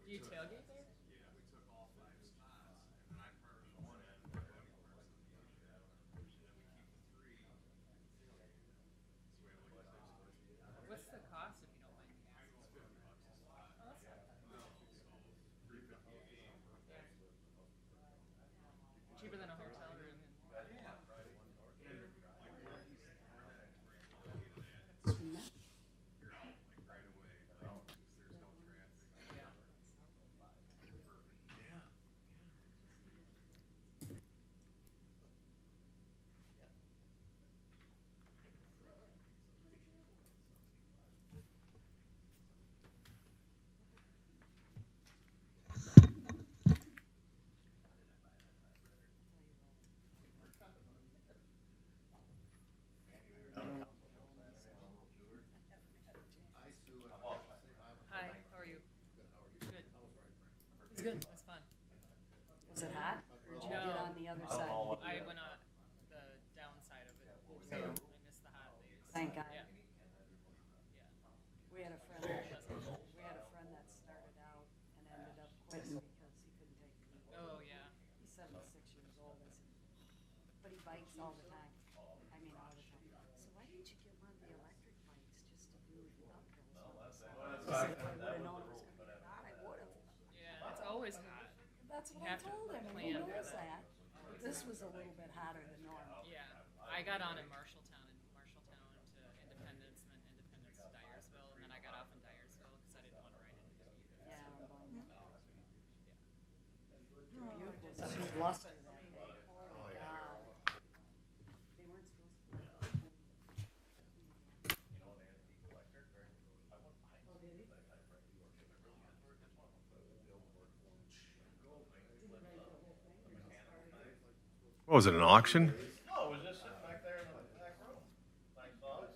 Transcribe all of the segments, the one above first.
Do you tailgate there? Yeah, we took all 5 spots, and then I parked on one end, and Buddy parks on the other end, and then we keep the 3 tailgate. So we have like 6 spots. What's the cost if you don't mind me asking? It's $50 a spot. Oh, that's not bad. No, so $3.50 a game. Yeah. Cheaper than a hotel room. Yeah. You're out like right away. There's no traffic. Yeah. Yeah. Hi, how are you? Good. It's good. It's fun. Was it hot? Or did you No. get on the other side? I went on the downside of it, so I missed the hot days. Thank God. Yeah. We had a friend that started out and ended up quitting because he couldn't take the heat. Oh yeah. He's 76 years old. I said, but he bikes all the time. I mean, all the time. So why didn't you get one of the electric bikes just to do the uphills? He said, if I would have known it was going to be hot, I would have. Yeah. It's always hot. That's what You I have to told him, and he plan for knows that. that. This was a little bit hotter than normal. Yeah. I got on in Marshalltown to Independence, and then Independence to Dyersville, and then I got off in Dyersville because I didn't want to ride into the heat. Yeah, I don't blame you. Dubuque was too blustery that day. Oh, God. They weren't supposed to. What was it, an auction? No, it was just sitting back there in the back room. I saw it.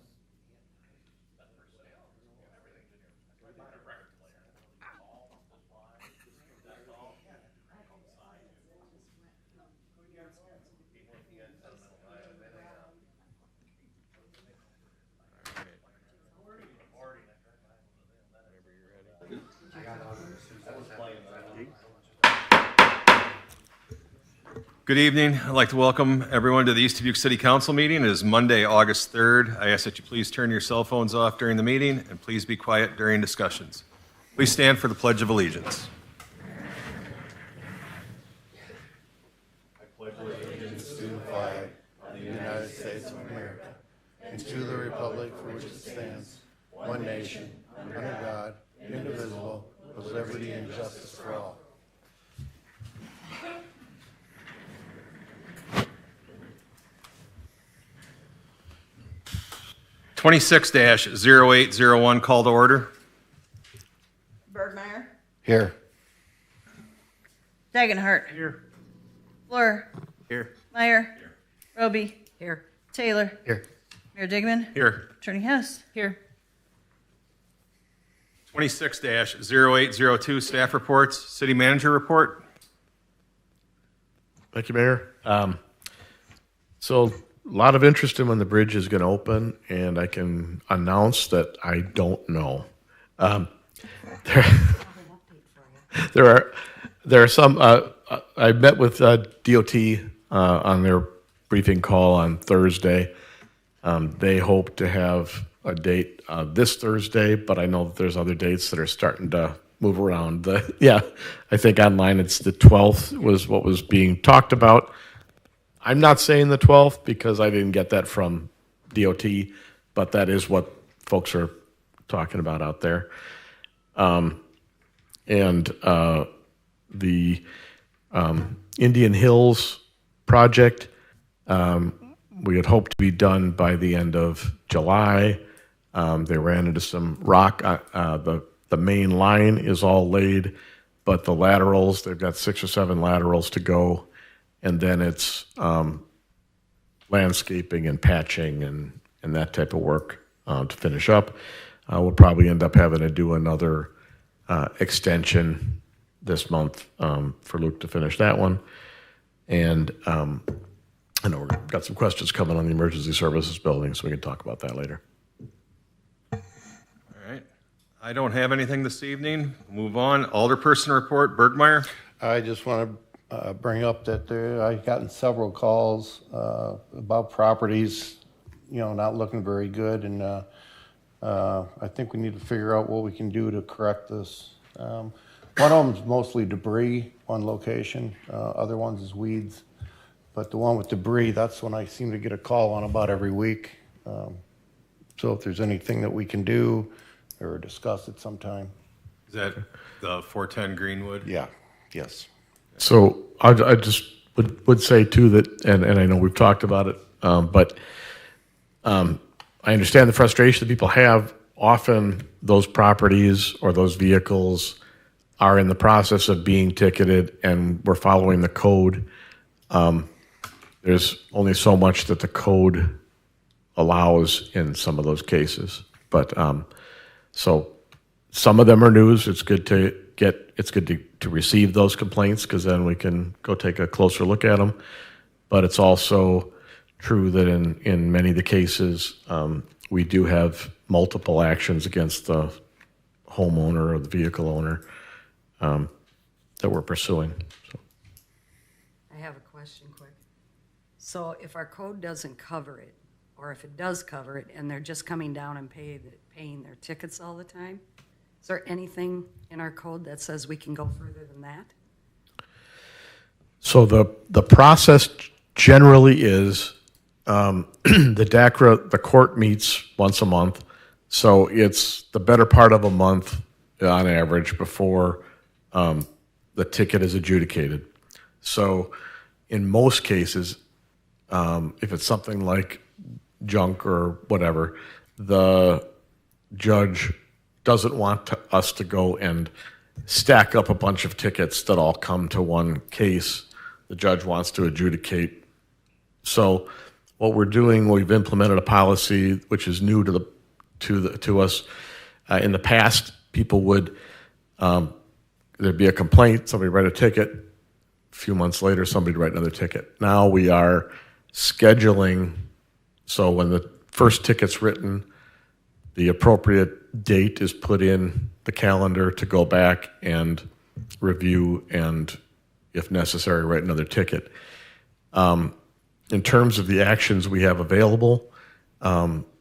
That's for sale. Everything's in here. I bought a record player. All this line. That's all. People if you got sentimental value, they don't. Good evening. I'd like to welcome everyone to the East Dubuque City Council meeting. It is Monday, August 3rd. I ask that you please turn your cell phones off during the meeting and please be quiet during discussions. Please stand for the Pledge of Allegiance. I pledge allegiance to the flag of the United States of America and to the republic for which it stands, one nation, under God, indivisible, with liberty and justice for all. 26-0801, call to order. Bergmeyer, Here. Dagenhart. Here. Fleur. Here. Meyer. Roby. Here. Taylor. Here. Mayor Digman. Here. Attorney Hess. Here. 26-0802, staff reports, city manager report. Thank you, Mayor. So a lot of interest in when the bridge is going to open, and I can announce that I don't know. There are some. I met with DOT on their briefing call on Thursday. They hope to have a date this Thursday, but I know that there's other dates that are starting to move around. I think online it's the 12th was what was being talked about. I'm not saying the 12th because I didn't get that from DOT, but that is what folks are talking about out there. The Indian Hills project, we had hoped to be done by the end of July. They ran into some rock. The main line is all laid, but the laterals, they've got 6 or 7 laterals to go. And then it's landscaping and patching and that type of work to finish up. We'll probably end up having to do another extension this month for Luke to finish that one. And I know we've got some questions coming on the emergency services building, so we can talk about that later. All right. I don't have anything this evening. Move on. Alderperson report, Bergmeyer. I just want to bring up that I've gotten several calls about properties, not looking very good, and I think we need to figure out what we can do to correct this. One of them is mostly debris, one location. Other ones is weeds. But the one with debris, that's one I seem to get a call on about every week. So if there's anything that we can do or discuss at some time. Is that the 410 Greenwood? Yeah, yes. So I just would say too that, and I know we've talked about it, but I understand the frustration that people have. Often those properties or those vehicles are in the process of being ticketed, and we're following the code. There's only so much that the code allows in some of those cases, but so some of them are news. It's good to receive those complaints, because then we can go take a closer look at them. But it's also true that in many of the cases, we do have multiple actions against the homeowner or the vehicle owner that we're pursuing. So. I have a question quick. So if our code doesn't cover it, or if it does cover it, and they're just coming down and paying their tickets all the time, is there anything in our code that says we can go further than that? So the process generally is the DACRA, the court meets once a month, so it's the better part of a month on average before the ticket is adjudicated. So in most cases, if it's something like junk or whatever, the judge doesn't want us to go and stack up a bunch of tickets that all come to one case. The judge wants to adjudicate. So what we're doing, we've implemented a policy which is new to us. In the past, people would there'd be a complaint, somebody write a ticket. A few months later, somebody write another ticket. Now we are scheduling. So when the first ticket's written, the appropriate date is put in the calendar to go back and review and, if necessary, write another ticket. In terms of the actions we have available,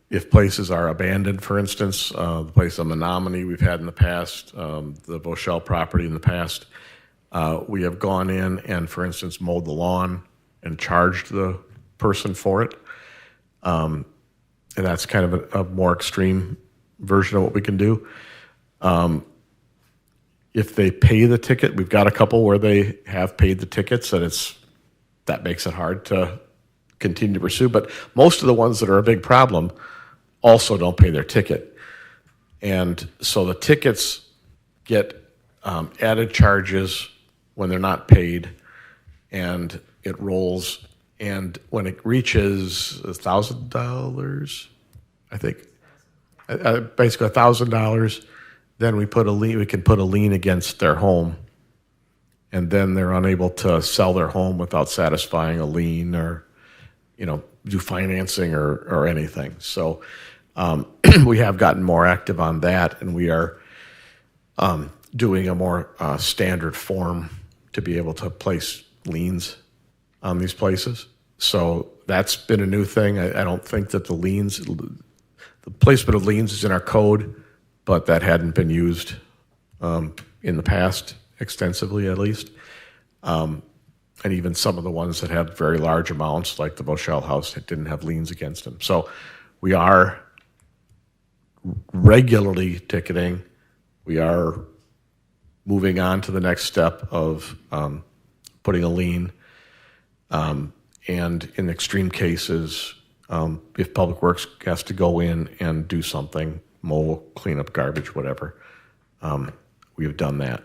if places are abandoned, for instance, the place on Menominee we've had in the past, the Bochelle property in the past, we have gone in and, for instance, mowed the lawn and charged the person for it. And that's kind of a more extreme version of what we can do. If they pay the ticket, we've got a couple where they have paid the tickets, and that makes it hard to continue to pursue. But most of the ones that are a big problem also don't pay their ticket. And so the tickets get added charges when they're not paid, and it rolls. And when it reaches $1,000, I think, basically $1,000, then we can put a lien against their home, and then they're unable to sell their home without satisfying a lien or, do financing or anything. So we have gotten more active on that, and we are doing a more standard form to be able to place liens on these places. So that's been a new thing. I don't think that the placement of liens is in our code, but that hadn't been used in the past extensively, at least. And even some of the ones that had very large amounts, like the Bochelle house, that didn't have liens against them. So we are regularly ticketing. We are moving on to the next step of putting a lien. And in extreme cases, if Public Works has to go in and do something, mow, clean up garbage, whatever, we have done that.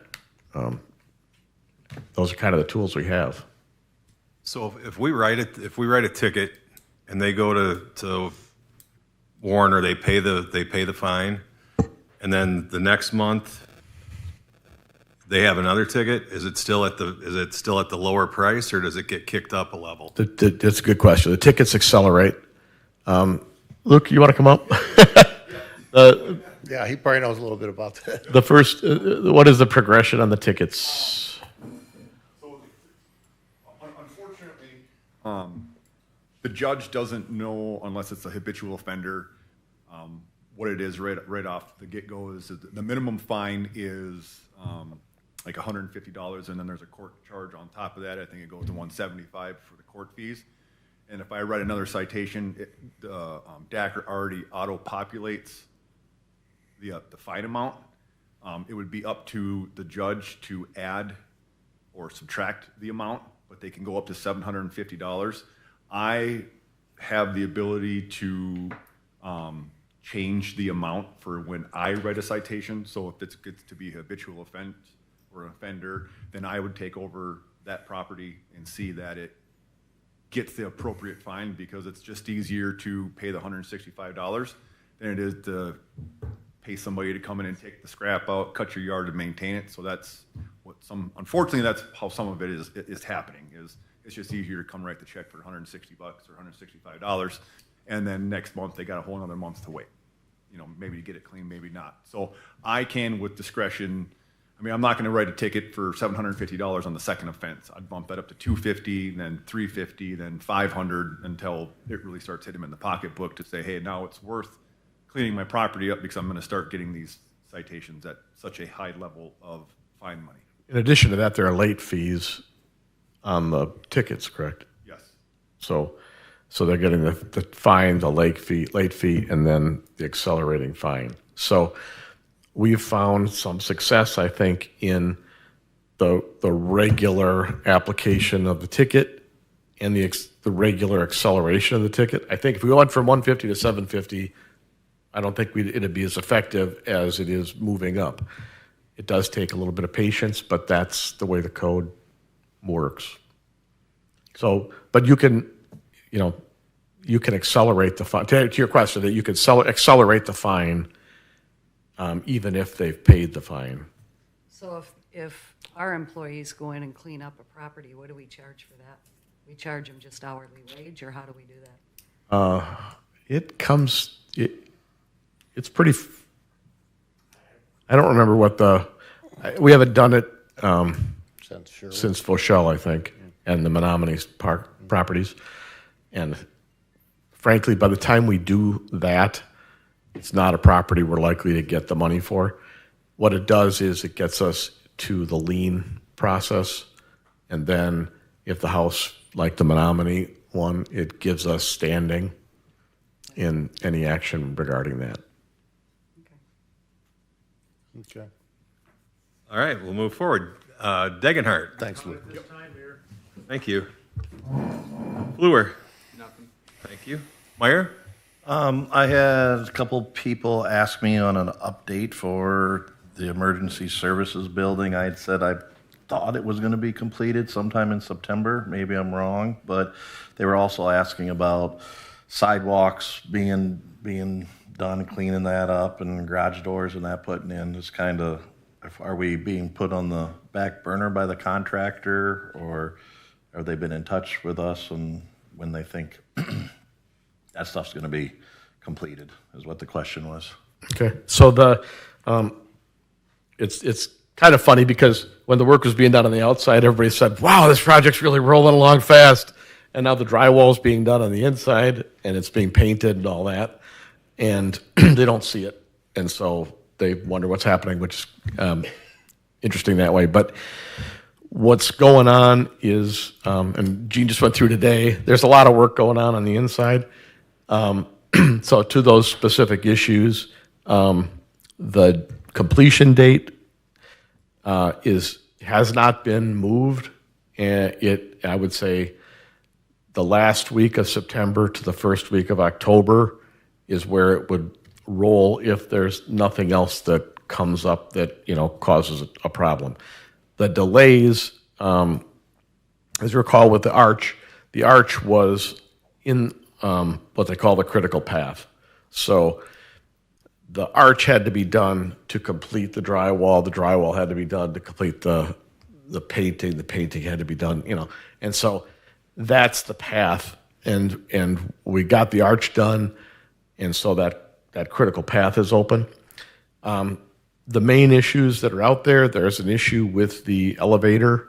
Those are kind of the tools we have. So if we write a ticket and they go to Warren, or they pay the fine, and then the next month they have another ticket, is it still at the lower price, or does it get kicked up a level? That's a good question. The tickets accelerate. Luke, you want to come up? The Yeah, he probably knows a little bit about that. the first, what is the progression on the tickets? So, unfortunately, the judge doesn't know unless it's a habitual offender, what it is right off the get-go. Is that the minimum fine is like $150, and then there's a court charge on top of that. I think it goes to $175 for the court fees. And if I write another citation, DACR already auto-populates the fine amount. It would be up to the judge to add or subtract the amount, but they can go up to $750. I have the ability to change the amount for when I write a citation. So if it gets to be habitual offense or an offender, then I would take over that property and see that it gets the appropriate fine, because it's just easier to pay the $165 than it is to pay somebody to come in and take the scrap out, cut your yard, and maintain it. So that's what unfortunately, that's how some of it is happening. It's just easier to come write the check for $160 or $165, and then next month they got a whole another month to wait. Maybe to get it clean, maybe not. So I can, with discretion. I mean, I'm not going to write a ticket for $750 on the second offense. I'd bump that up to $250, then $350, then $500 until it really starts hitting them in the pocketbook to say, hey, now it's worth cleaning my property up because I'm going to start getting these citations at such a high level of fine money. In addition to that, there are late fees on the tickets, correct? Yes. So they're getting the fine, the late fee, and then the accelerating fine. So we've found some success, I think, in the regular application of the ticket and the regular acceleration of the ticket. I think if we went from 150 to 750, I don't think it'd be as effective as it is moving up. It does take a little bit of patience, but that's the way the code works. So, but you can accelerate the fine. To your question, that you can accelerate the fine even if they've paid the fine. So if our employees go in and clean up a property, what do we charge for that? We charge them just hourly wage, or how do we do that? It's pretty, I don't remember we haven't done it since Fochelle, I think, and the Menominee Park properties. And frankly, by the time we do that, it's not a property we're likely to get the money for. What it does is it gets us to the lien process, and then if the house, like the Menominee one, it gives us standing in any action regarding that. Okay. All right, we'll move forward. Degenhardt. Thanks, Luke. Thank you. Fluer. Nothing. Thank you. Meyer. I had a couple people ask me on an update for the emergency services building. I had said I thought it was going to be completed sometime in September. Maybe I'm wrong, but they were also asking about sidewalks being done, cleaning that up, and garage doors and that putting in. It's kind of, are we being put on the back burner by the contractor, or have they been in touch with us and when they think that stuff's going to be completed, is what the question was. Okay, so it's kind of funny because when the work was being done on the outside, everybody said, wow, this project's really rolling along fast. And now the drywall's being done on the inside, and it's being painted and all that, and they don't see it. And so they wonder what's happening, which is interesting that way. But what's going on is, and Gene just went through today, there's a lot of work going on the inside. So to those specific issues, the completion date has not been moved. And I would say the last week of September to the first week of October is where it would roll if there's nothing else that comes up that causes a problem. The delays, as you recall with the arch was in what they call the critical path. So the arch had to be done to complete the drywall had to be done to complete the painting had to be done, and so that's the path, and we got the arch done, and so that that critical path is open. The main issues that are out there, there's an issue with the elevator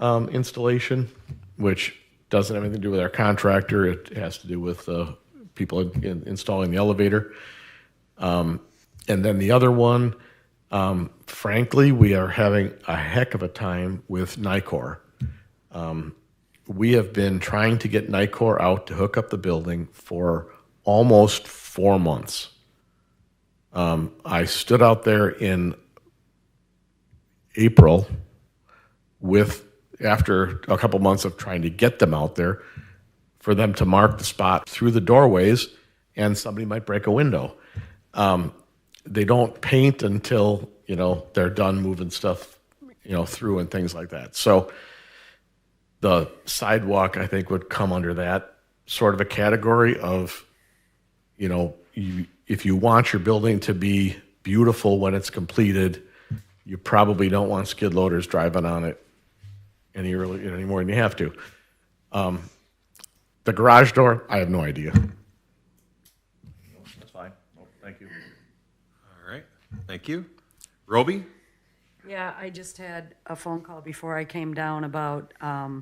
installation, which doesn't have anything to do with our contractor. It has to do with people installing the elevator. And then the other one, frankly, we are having a heck of a time with NICOR. We have been trying to get NICOR out to hook up the building for almost 4 months. I stood out there in April after a couple months of trying to get them out there, for them to mark the spot through the doorways, and somebody might break a window. They don't paint until, they're done moving stuff, through and things like that. So the sidewalk, I think, would come under that sort of a category of, if you want your building to be beautiful when it's completed, you probably don't want skid loaders driving on it any more than you have to. The garage door, I have no idea. That's fine. Nope, thank you. All right, thank you. Roby? Yeah, I just had a phone call before I came down about, I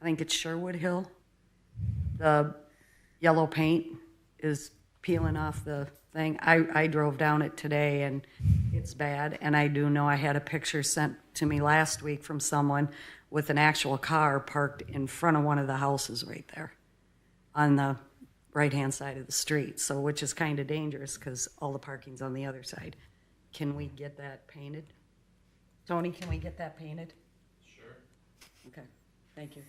think it's Sherwood Hill. The yellow paint is peeling off the thing. I drove down it today and it's bad. And I do know I had a picture sent to me last week from someone with an actual car parked in front of one of the houses right there on the right-hand side of the street. So, which is kind of dangerous because all the parking's on the other side. Can we get that painted? Tony, can we get that painted? Sure. Okay, thank you.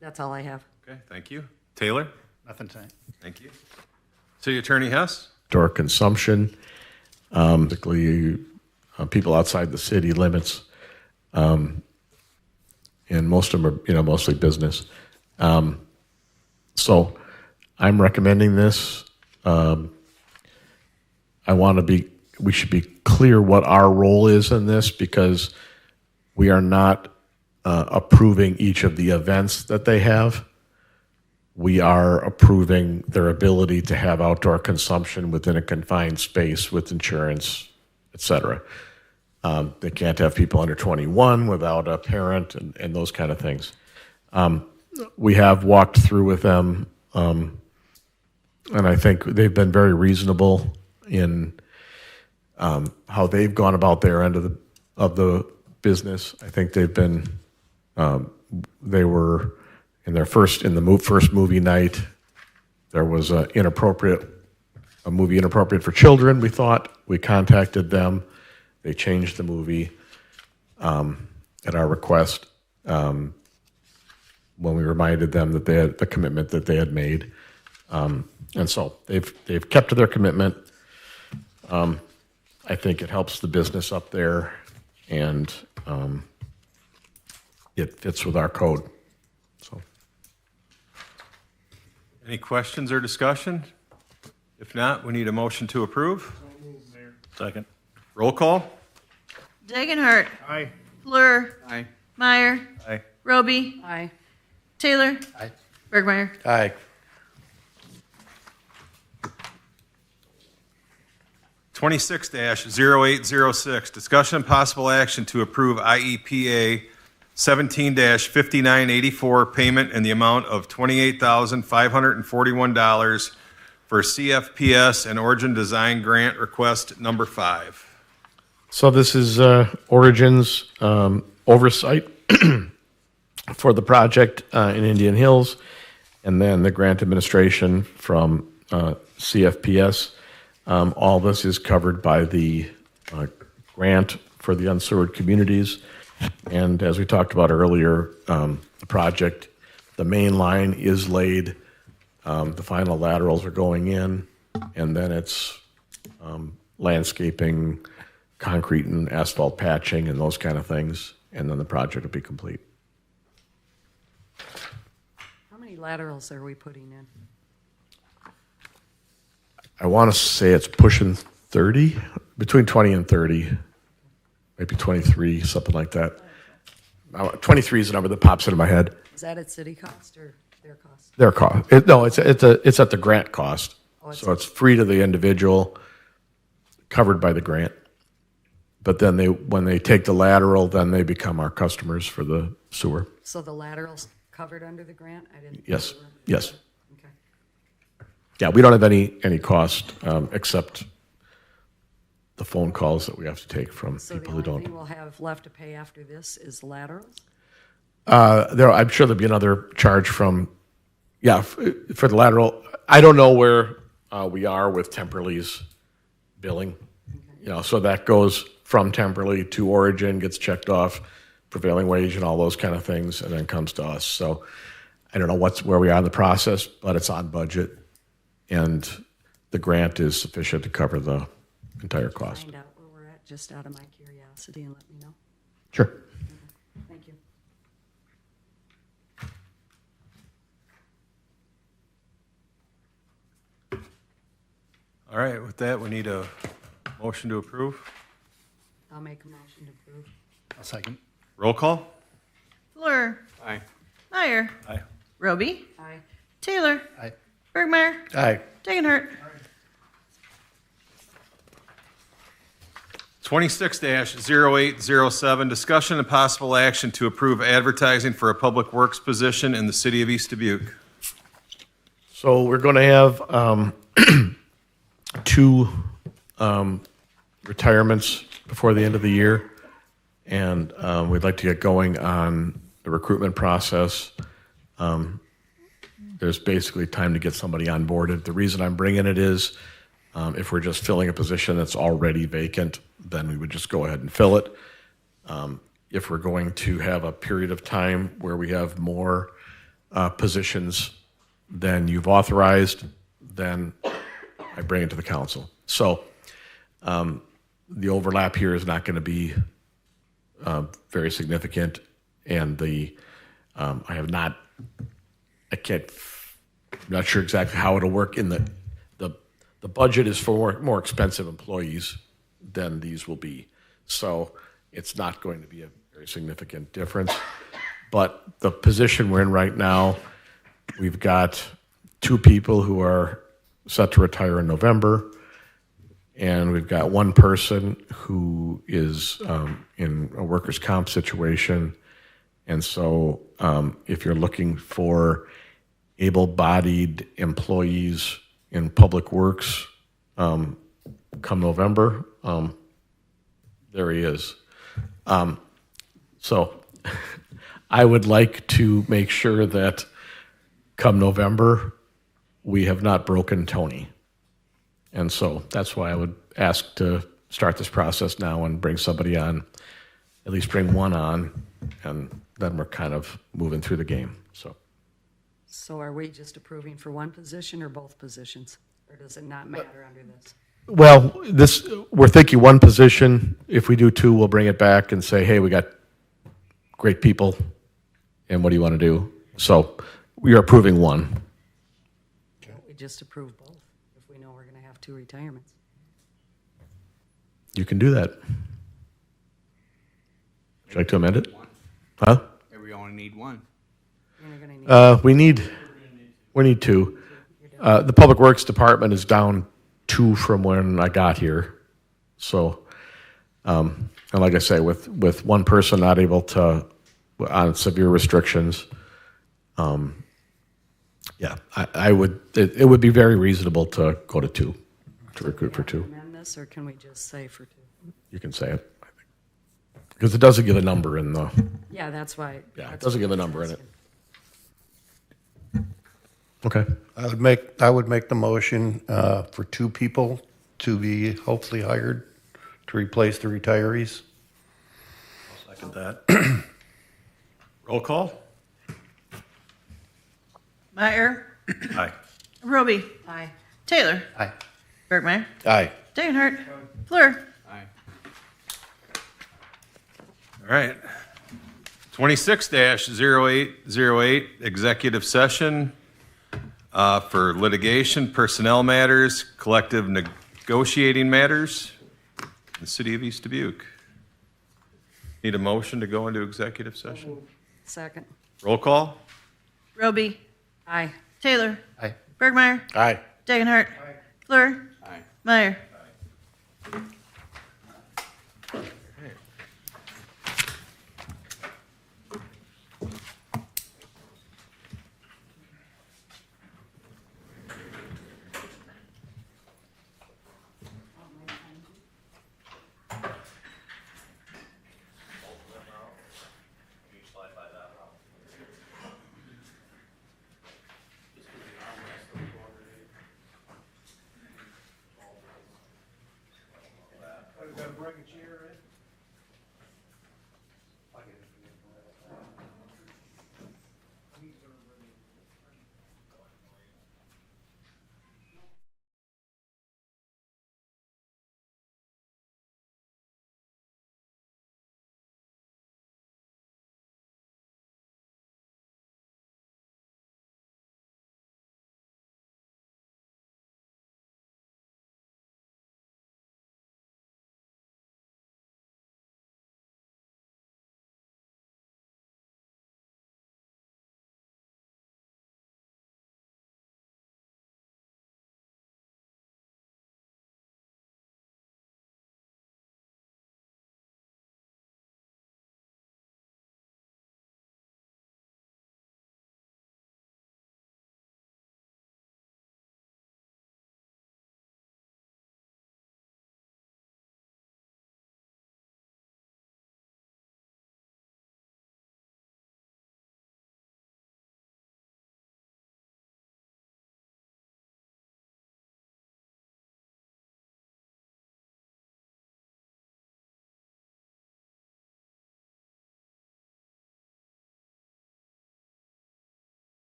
That's all I have. Okay, thank you. Taylor? Nothing tonight. Thank you. City Attorney Hess? Door consumption, particularly people outside the city limits, and most of them are, mostly business. So I'm recommending this. We should be clear what our role is in this, because we are not approving each of the events that they have. We are approving their ability to have outdoor consumption within a confined space with insurance, et cetera. They can't have people under 21 without a parent and those kind of things. We have walked through with them, and I think they've been very reasonable in how they've gone about their end of the business. I think they've been, they were in the first movie night. There was a movie inappropriate for children. We thought, we contacted them. They changed the movie at our request when we reminded them that they had the commitment that they had made, and so they've kept to their commitment. I think it helps the business up there, and it fits with our code. So, Any questions or discussion? If not, we need a motion to approve. Second. Roll call. Dagenhart. Aye. Fleur. Aye. Meyer. Aye. Roby. Aye. Taylor. Aye. Bergmeyer. Aye. (26-0806) Discussion and possible action to approve IEPA 17-5984 payment in the amount of $28,541 for CFPS and Origin Design Grant Request Number 5. So this is Origin's oversight for the project in Indian Hills, and then the grant administration from CFPS. All this is covered by the grant for the unserved communities. And as we talked about earlier, the project, the main line is laid. The final laterals are going in, and then it's landscaping, concrete and asphalt patching and those kind of things, and then the project will be complete. How many laterals are we putting in? I want to say it's pushing 30, between 20 and 30, maybe 23, something like that. 23 is the number that pops into my head. Is that at city cost or? Their cost. Their cost. It's at the grant cost. Oh, it's- So it's free to the individual, covered by the grant. But then when they take the lateral, then they become our customers for the sewer. So the lateral's covered under the grant? I didn't. Yes, yes. Okay. Yeah, we don't have any cost except the phone calls that we have to take from So the people who only don't. thing we'll have left to pay after this is laterals? I'm sure there'll be another charge from, for the lateral. I don't know where we are with Temperley's billing. So that goes from Temperley to Origin, gets checked off, prevailing wage and all those kind of things, and then comes to us. So I don't know where we are in the process, but it's on budget, and the grant is sufficient to cover the entire cost. Find out where we're at, just out of my curiosity, and let me know. Sure. Thank you. All right, with that, we need a motion to approve. I'll make a motion to approve. A second. Roll call? Fleur. Aye. Meyer. Aye. Roby. Aye. Taylor. Aye. Bergmeyer. Aye. Dagenhart. 26-0807, discussion and possible action to approve advertising for a public works position in the city of East Dubuque. So we're going to have two retirements before the end of the year, and we'd like to get going on the recruitment process. There's basically time to get somebody onboarded. The reason I'm bringing it is if we're just filling a position that's already vacant, then we would just go ahead and fill it. If we're going to have a period of time where we have more positions than you've authorized, then I bring it to the council. So the overlap here is not going to be very significant, and I'm not sure exactly how it'll work in the budget is for more expensive employees than these will be. So it's not going to be a very significant difference. But the position we're in right now, we've got two people who are set to retire in November, and we've got one person who is in a workers' comp situation. And so if you're looking for able-bodied employees in Public Works come November, there he is. So I would like to make sure that come November, we have not broken Tony. And so that's why I would ask to start this process now and bring somebody on, at least bring one on, and then we're kind of moving through the game. So are we just approving for one position or both positions? Or does it not matter under this? Well, we're thinking one position. If we do two, we'll bring it back and say, hey, we got great people, and what do you want to do? So we are approving one. We just approve both if we know we're going to have two retirements. You can do that. Would you like to amend it? Huh? We only need one. And you're gonna need We need two. The Public Works Department is down two from when I got here. So, and like I say, with one person not able to, on severe restrictions, it would be very reasonable to go to two, to recruit for two. amend this, or can we just say for two? You can say it. Because it doesn't give a number in the, Yeah, that's why. yeah, it that's doesn't why give a I was number in it. asking. Okay. I would make the motion for two people to be hopefully hired to replace the retirees. Second that. Roll call? Meyer. Aye. Roby. Aye. Taylor. Aye. Bergmeyer. Aye. Dagenhart. Fleur. Aye. All right. 26-0808, executive session for litigation, personnel matters, collective negotiating matters in the city of East Dubuque. Need a motion to go into executive session? Second. Roll call? Roby. Aye. Taylor. Aye. Bergmeyer. Aye. Dagenhart. Fleur. Aye. Meyer.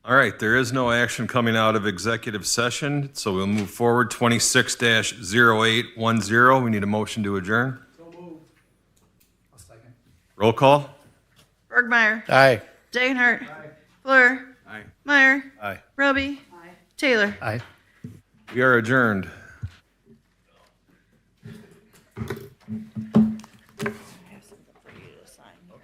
All right, there is no action coming out of executive session, so we'll move forward. 26-0810, we need a motion to adjourn. Roll call. Bergmeyer. Aye. Dagenhart. Fleur. Aye. Meyer. Aye. Roby. Taylor. Aye. We are adjourned. I have something for you to sign here.